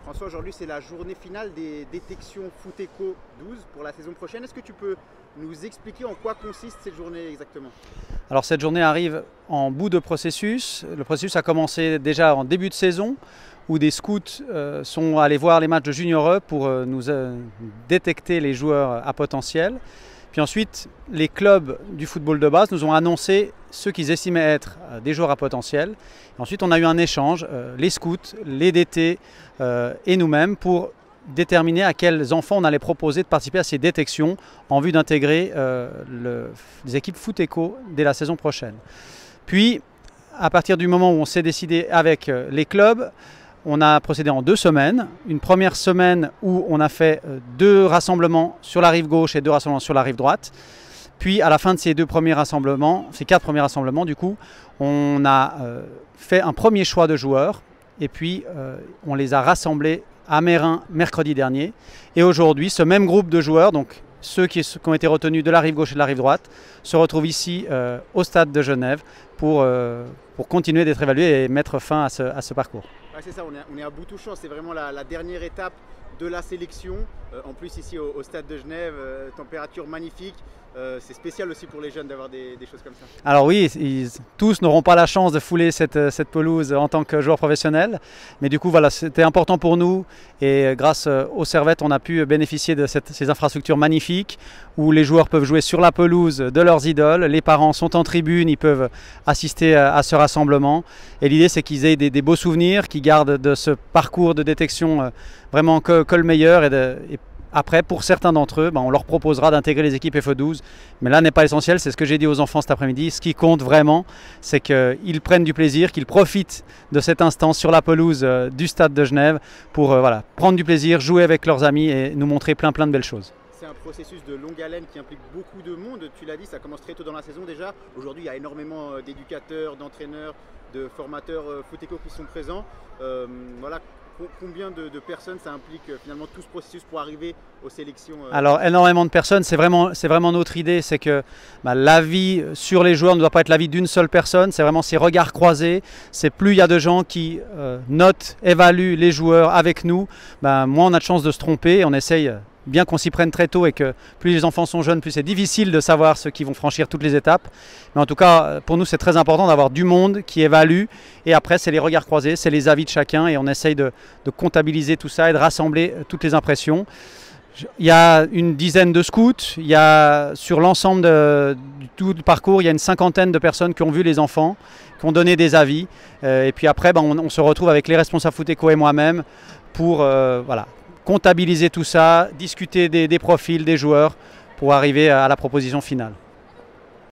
François, aujourd'hui c'est la journée finale des détections FootEco 12 pour la saison prochaine. Est-ce que tu peux nous expliquer en quoi consiste cette journée exactement? Alors cette journée arrive en bout de processus. Le processus a commencé déjà en début de saison où des scouts sont allés voir les matchs de Junior E pour nous détecter les joueurs à potentiel. Puis ensuite, les clubs du football de base nous ont annoncé ceux qu'ils estimaient être des joueurs à potentiel. Et ensuite, on a eu un échange, les scouts, les DT et nous-mêmes pour déterminer à quels enfants on allait proposer de participer à ces détections en vue d'intégrer les équipes FootEco dès la saison prochaine. Puis, à partir du moment où on s'est décidé avec les clubs, on a procédé en 2 semaines. Une première semaine où on a fait 2 rassemblements sur la rive gauche et 2 rassemblements sur la rive droite. Puis à la fin de ces 4 premiers rassemblements, du coup, on a fait un premier choix de joueurs et puis on les a rassemblés à Meyrin mercredi dernier. Et aujourd'hui, ce même groupe de joueurs, donc ceux qui ont été retenus de la rive gauche et de la rive droite, se retrouvent ici au stade de Genève pour continuer d'être évalués et mettre fin à ce parcours. Ouais, c'est ça, on est à bout touchant, c'est vraiment la dernière étape de la sélection. En plus ici au stade de Genève, température magnifique. C'est spécial aussi pour les jeunes d'avoir des choses comme ça. Alors oui, tous n'auront pas la chance de fouler cette pelouse en tant que joueur professionnel. Mais du coup, voilà, c'était important pour nous. Et grâce aux Servettes, on a pu bénéficier de ces infrastructures magnifiques où les joueurs peuvent jouer sur la pelouse de leurs idoles. Les parents sont en tribune, ils peuvent assister à ce rassemblement. Et l'idée, c'est qu'ils aient des beaux souvenirs, qu'ils gardent de ce parcours de détection vraiment que le meilleur. Et après, pour certains d'entre eux, on leur proposera d'intégrer les équipes FE12. Mais là n'est pas l'essentiel, c'est ce que j'ai dit aux enfants cet après-midi. Ce qui compte vraiment, c'est qu'ils prennent du plaisir, qu'ils profitent de cet instant sur la pelouse du stade de Genève pour prendre du plaisir, jouer avec leurs amis et nous montrer plein de belles choses. C'est un processus de longue haleine qui implique beaucoup de monde. Tu l'as dit, ça commence très tôt dans la saison déjà. Aujourd'hui, il y a énormément d'éducateurs, d'entraîneurs, de formateurs FootEco qui sont présents. Voilà. Combien de personnes ça implique finalement tout ce processus pour arriver aux sélections? Alors énormément de personnes, c'est vraiment notre idée, c'est que l'avis sur les joueurs ne doit pas être l'avis d'une seule personne, c'est vraiment ces regards croisés, c'est plus il y a de gens qui notent, évaluent les joueurs avec nous, moins on a de chances de se tromper, on essaye, bien qu'on s'y prenne très tôt et que plus les enfants sont jeunes, plus c'est difficile de savoir ceux qui vont franchir toutes les étapes. Mais en tout cas, pour nous, c'est très important d'avoir du monde qui évalue. Et après, c'est les regards croisés, c'est les avis de chacun. Et on essaye de comptabiliser tout ça et de rassembler toutes les impressions. Il y a une dizaine de scouts. Il y a, sur l'ensemble du tout le parcours, il y a une 50aine de personnes qui ont vu les enfants, qui ont donné des avis. Et puis après, on se retrouve avec les responsables FootEco et moi-même pour comptabiliser tout ça, discuter des profils des joueurs pour arriver à la proposition finale.